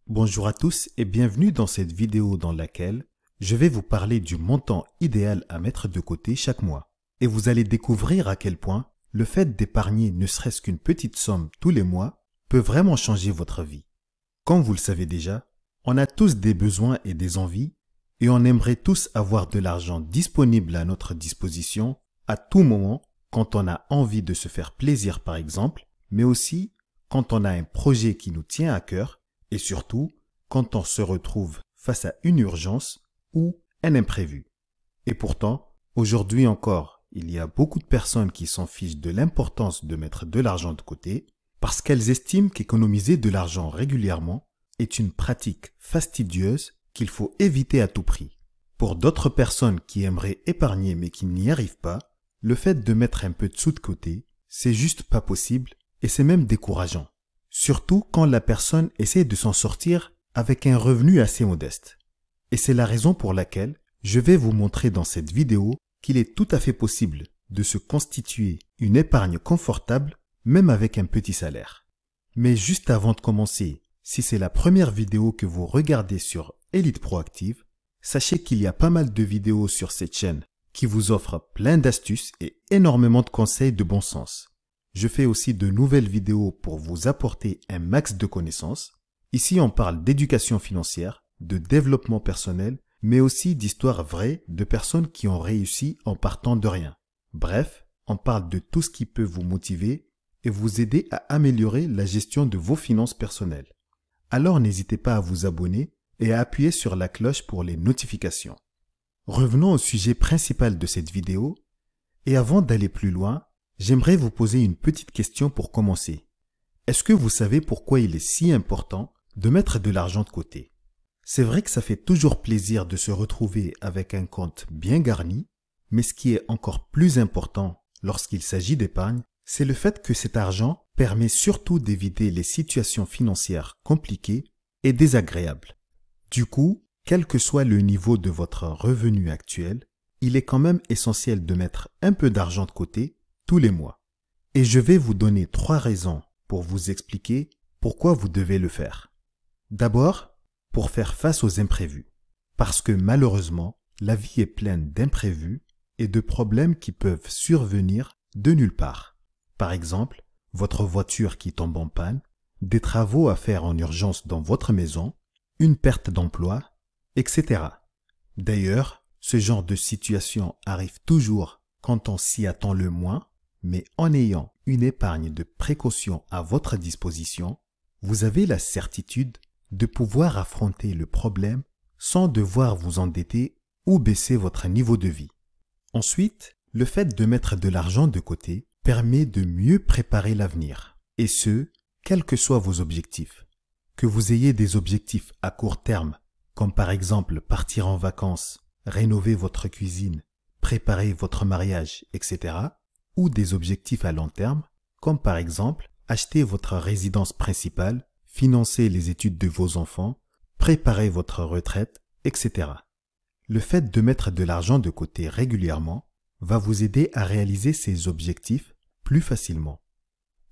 Bonjour à tous et bienvenue dans cette vidéo dans laquelle je vais vous parler du montant idéal à mettre de côté chaque mois. Et vous allez découvrir à quel point le fait d'épargner ne serait-ce qu'une petite somme tous les mois peut vraiment changer votre vie. Comme vous le savez déjà, on a tous des besoins et des envies et on aimerait tous avoir de l'argent disponible à notre disposition à tout moment quand on a envie de se faire plaisir par exemple, mais aussi quand on a un projet qui nous tient à cœur et surtout quand on se retrouve face à une urgence ou un imprévu. Et pourtant, aujourd'hui encore, il y a beaucoup de personnes qui s'en fichent de l'importance de mettre de l'argent de côté parce qu'elles estiment qu'économiser de l'argent régulièrement est une pratique fastidieuse qu'il faut éviter à tout prix. Pour d'autres personnes qui aimeraient épargner mais qui n'y arrivent pas, le fait de mettre un peu de sous de côté, c'est juste pas possible et c'est même décourageant. Surtout quand la personne essaie de s'en sortir avec un revenu assez modeste. Et c'est la raison pour laquelle je vais vous montrer dans cette vidéo qu'il est tout à fait possible de se constituer une épargne confortable même avec un petit salaire. Mais juste avant de commencer, si c'est la première vidéo que vous regardez sur Elite Proactive, sachez qu'il y a pas mal de vidéos sur cette chaîne qui vous offrent plein d'astuces et énormément de conseils de bon sens. Je fais aussi de nouvelles vidéos pour vous apporter un max de connaissances. Ici, on parle d'éducation financière, de développement personnel, mais aussi d'histoires vraies de personnes qui ont réussi en partant de rien. Bref, on parle de tout ce qui peut vous motiver et vous aider à améliorer la gestion de vos finances personnelles. Alors n'hésitez pas à vous abonner et à appuyer sur la cloche pour les notifications. Revenons au sujet principal de cette vidéo, et avant d'aller plus loin, j'aimerais vous poser une petite question pour commencer. Est-ce que vous savez pourquoi il est si important de mettre de l'argent de côté? C'est vrai que ça fait toujours plaisir de se retrouver avec un compte bien garni, mais ce qui est encore plus important lorsqu'il s'agit d'épargne, c'est le fait que cet argent permet surtout d'éviter les situations financières compliquées et désagréables. Du coup, quel que soit le niveau de votre revenu actuel, il est quand même essentiel de mettre un peu d'argent de côté tous les mois. Et je vais vous donner 3 raisons pour vous expliquer pourquoi vous devez le faire. D'abord, pour faire face aux imprévus. Parce que malheureusement, la vie est pleine d'imprévus et de problèmes qui peuvent survenir de nulle part. Par exemple, votre voiture qui tombe en panne, des travaux à faire en urgence dans votre maison, une perte d'emploi, etc. D'ailleurs, ce genre de situation arrive toujours quand on s'y attend le moins, mais en ayant une épargne de précaution à votre disposition, vous avez la certitude de pouvoir affronter le problème sans devoir vous endetter ou baisser votre niveau de vie. Ensuite, le fait de mettre de l'argent de côté permet de mieux préparer l'avenir, et ce, quels que soient vos objectifs. Que vous ayez des objectifs à court terme, comme par exemple partir en vacances, rénover votre cuisine, préparer votre mariage, etc., ou des objectifs à long terme, comme par exemple acheter votre résidence principale, financer les études de vos enfants, préparer votre retraite, etc. Le fait de mettre de l'argent de côté régulièrement va vous aider à réaliser ces objectifs plus facilement.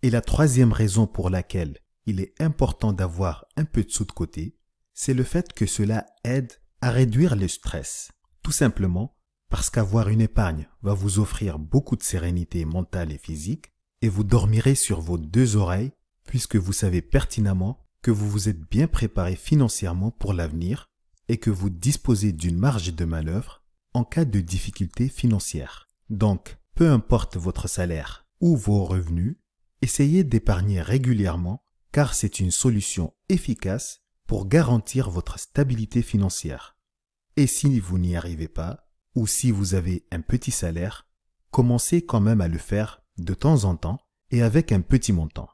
Et la troisième raison pour laquelle il est important d'avoir un peu de sous de côté, c'est le fait que cela aide à réduire le stress. Tout simplement parce qu'avoir une épargne va vous offrir beaucoup de sérénité mentale et physique et vous dormirez sur vos 2 oreilles puisque vous savez pertinemment que vous vous êtes bien préparé financièrement pour l'avenir et que vous disposez d'une marge de manœuvre en cas de difficultés financières. Donc, peu importe votre salaire ou vos revenus, essayez d'épargner régulièrement car c'est une solution efficace pour garantir votre stabilité financière. Et si vous n'y arrivez pas, ou si vous avez un petit salaire, commencez quand même à le faire de temps en temps et avec un petit montant.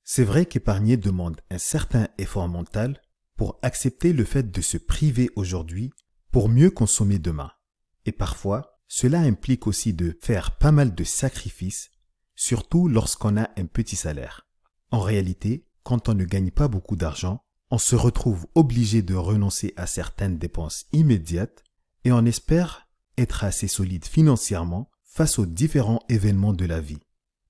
C'est vrai qu'épargner demande un certain effort mental pour accepter le fait de se priver aujourd'hui pour mieux consommer demain. Et parfois, cela implique aussi de faire pas mal de sacrifices, surtout lorsqu'on a un petit salaire. En réalité, quand on ne gagne pas beaucoup d'argent, on se retrouve obligé de renoncer à certaines dépenses immédiates et on espère être assez solide financièrement face aux différents événements de la vie.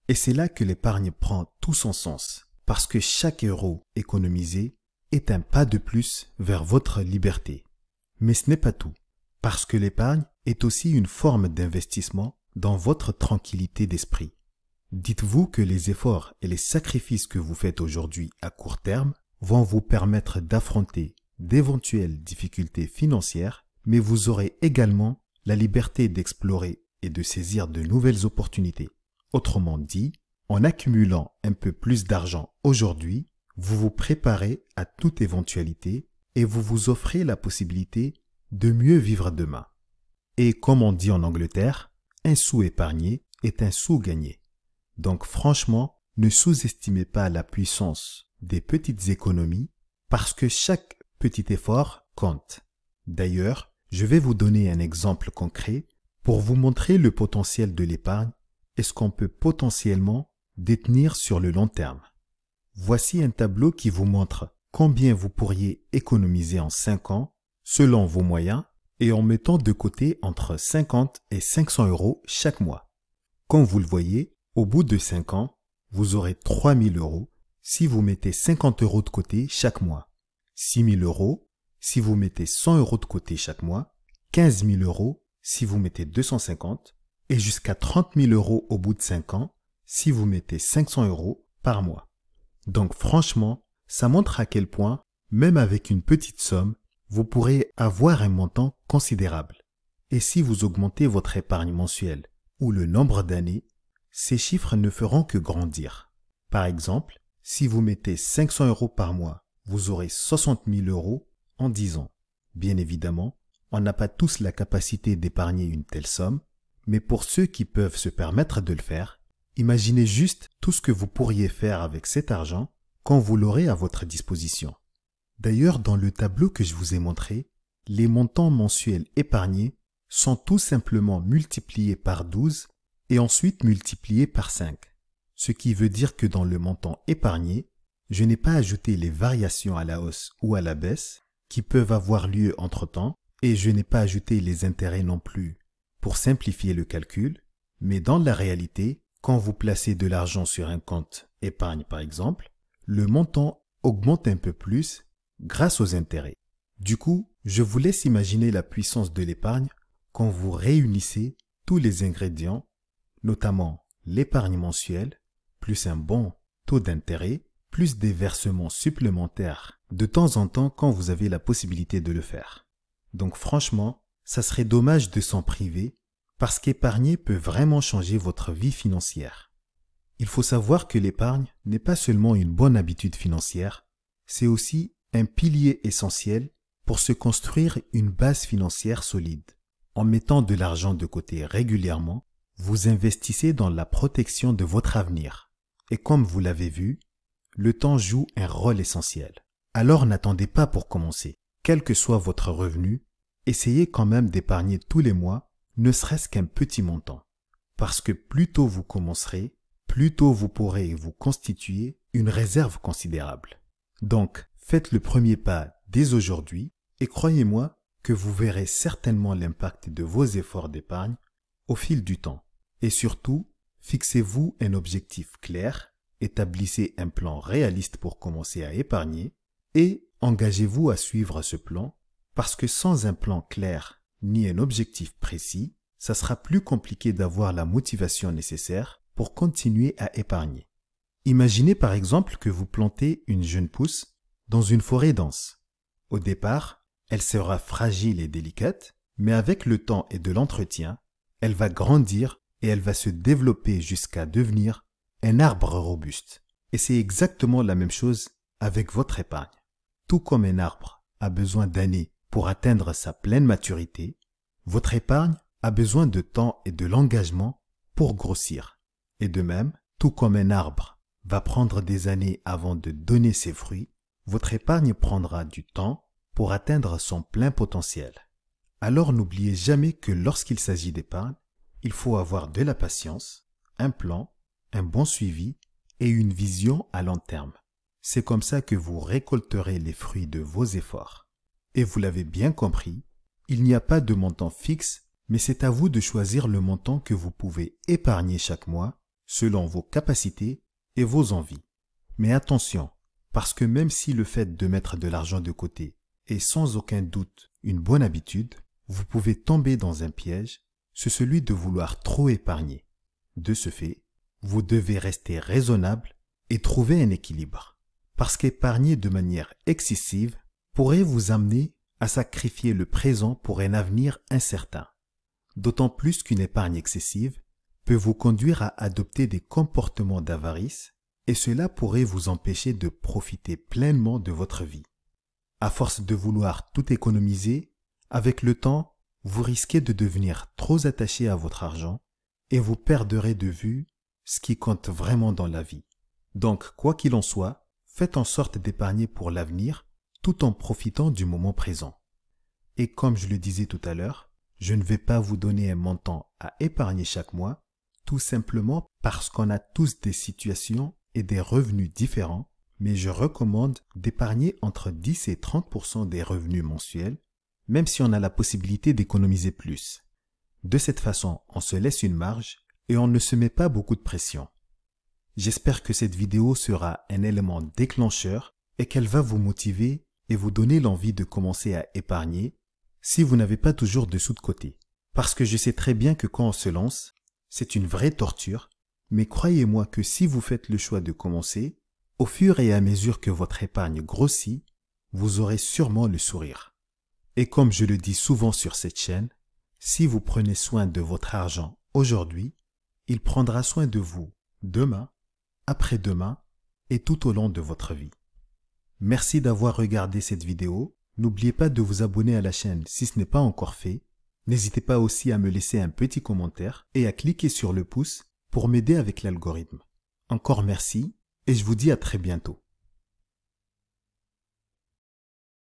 Et c'est là que l'épargne prend tout son sens, parce que chaque euro économisé est un pas de plus vers votre liberté. Mais ce n'est pas tout, parce que l'épargne est aussi une forme d'investissement dans votre tranquillité d'esprit. Dites-vous que les efforts et les sacrifices que vous faites aujourd'hui à court terme vont vous permettre d'affronter d'éventuelles difficultés financières, mais vous aurez également la liberté d'explorer et de saisir de nouvelles opportunités. Autrement dit, en accumulant un peu plus d'argent aujourd'hui, vous vous préparez à toute éventualité et vous vous offrez la possibilité de mieux vivre demain. Et comme on dit en Angleterre, un sou épargné est un sou gagné. Donc franchement, ne sous-estimez pas la puissance des petites économies parce que chaque petit effort compte. D'ailleurs, je vais vous donner un exemple concret pour vous montrer le potentiel de l'épargne et ce qu'on peut potentiellement détenir sur le long terme. Voici un tableau qui vous montre combien vous pourriez économiser en 5 ans selon vos moyens et en mettant de côté entre 50 et 500 euros chaque mois. Comme vous le voyez, au bout de 5 ans, vous aurez 3 000 euros si vous mettez 50 euros de côté chaque mois, 6 000 euros si vous mettez 100 euros de côté chaque mois, 15 000 euros si vous mettez 250 et jusqu'à 30 000 euros au bout de 5 ans si vous mettez 500 euros par mois. Donc franchement, ça montre à quel point, même avec une petite somme, vous pourrez avoir un montant considérable. Et si vous augmentez votre épargne mensuelle ou le nombre d'années, ces chiffres ne feront que grandir. Par exemple, si vous mettez 500 euros par mois, vous aurez 60 000 euros en 10 ans. Bien évidemment, on n'a pas tous la capacité d'épargner une telle somme, mais pour ceux qui peuvent se permettre de le faire, imaginez juste tout ce que vous pourriez faire avec cet argent quand vous l'aurez à votre disposition. D'ailleurs, dans le tableau que je vous ai montré, les montants mensuels épargnés sont tout simplement multipliés par 12 et ensuite multipliés par 5. Ce qui veut dire que dans le montant épargné, je n'ai pas ajouté les variations à la hausse ou à la baisse qui peuvent avoir lieu entre-temps et je n'ai pas ajouté les intérêts non plus pour simplifier le calcul, mais dans la réalité, quand vous placez de l'argent sur un compte épargne par exemple, le montant augmente un peu plus grâce aux intérêts. Du coup, je vous laisse imaginer la puissance de l'épargne quand vous réunissez tous les ingrédients, notamment l'épargne mensuelle, plus un bon taux d'intérêt, plus des versements supplémentaires de temps en temps quand vous avez la possibilité de le faire. Donc franchement, ça serait dommage de s'en priver parce qu'épargner peut vraiment changer votre vie financière. Il faut savoir que l'épargne n'est pas seulement une bonne habitude financière, c'est aussi un pilier essentiel pour se construire une base financière solide. En mettant de l'argent de côté régulièrement, vous investissez dans la protection de votre avenir. Et comme vous l'avez vu, le temps joue un rôle essentiel. Alors n'attendez pas pour commencer. Quel que soit votre revenu, essayez quand même d'épargner tous les mois, ne serait-ce qu'un petit montant. Parce que plus tôt vous commencerez, plus tôt vous pourrez vous constituer une réserve considérable. Donc, faites le premier pas dès aujourd'hui et croyez-moi que vous verrez certainement l'impact de vos efforts d'épargne au fil du temps. Et surtout, fixez-vous un objectif clair, établissez un plan réaliste pour commencer à épargner et engagez-vous à suivre ce plan parce que sans un plan clair ni un objectif précis, ça sera plus compliqué d'avoir la motivation nécessaire pour continuer à épargner. Imaginez par exemple que vous plantez une jeune pousse dans une forêt dense. Au départ, elle sera fragile et délicate, mais avec le temps et de l'entretien, elle va grandir et elle va se développer jusqu'à devenir un arbre robuste. Et c'est exactement la même chose avec votre épargne. Tout comme un arbre a besoin d'années pour atteindre sa pleine maturité, votre épargne a besoin de temps et de l'engagement pour grossir. Et de même, tout comme un arbre va prendre des années avant de donner ses fruits, votre épargne prendra du temps pour atteindre son plein potentiel. Alors n'oubliez jamais que lorsqu'il s'agit d'épargne, il faut avoir de la patience, un plan, un bon suivi et une vision à long terme. C'est comme ça que vous récolterez les fruits de vos efforts. Et vous l'avez bien compris, il n'y a pas de montant fixe, mais c'est à vous de choisir le montant que vous pouvez épargner chaque mois selon vos capacités et vos envies. Mais attention, Parce que même si le fait de mettre de l'argent de côté est sans aucun doute une bonne habitude, vous pouvez tomber dans un piège, c'est celui de vouloir trop épargner. De ce fait, vous devez rester raisonnable et trouver un équilibre. Parce qu'épargner de manière excessive pourrait vous amener à sacrifier le présent pour un avenir incertain. D'autant plus qu'une épargne excessive peut vous conduire à adopter des comportements d'avarice et cela pourrait vous empêcher de profiter pleinement de votre vie. À force de vouloir tout économiser, avec le temps, vous risquez de devenir trop attaché à votre argent et vous perdrez de vue ce qui compte vraiment dans la vie. Donc, quoi qu'il en soit, faites en sorte d'épargner pour l'avenir tout en profitant du moment présent. Et comme je le disais tout à l'heure, je ne vais pas vous donner un montant à épargner chaque mois, tout simplement parce qu'on a tous des situations et des revenus différents, mais je recommande d'épargner entre 10 et 30% des revenus mensuels, même si on a la possibilité d'économiser plus. De cette façon, on se laisse une marge et on ne se met pas beaucoup de pression. J'espère que cette vidéo sera un élément déclencheur et qu'elle va vous motiver et vous donner l'envie de commencer à épargner si vous n'avez pas toujours de sous de côté. Parce que je sais très bien que quand on se lance, c'est une vraie torture, mais croyez-moi que si vous faites le choix de commencer, au fur et à mesure que votre épargne grossit, vous aurez sûrement le sourire. Et comme je le dis souvent sur cette chaîne, si vous prenez soin de votre argent aujourd'hui, il prendra soin de vous demain, après-demain et tout au long de votre vie. Merci d'avoir regardé cette vidéo. N'oubliez pas de vous abonner à la chaîne si ce n'est pas encore fait. N'hésitez pas aussi à me laisser un petit commentaire et à cliquer sur le pouce pour m'aider avec l'algorithme. Encore merci et je vous dis à très bientôt.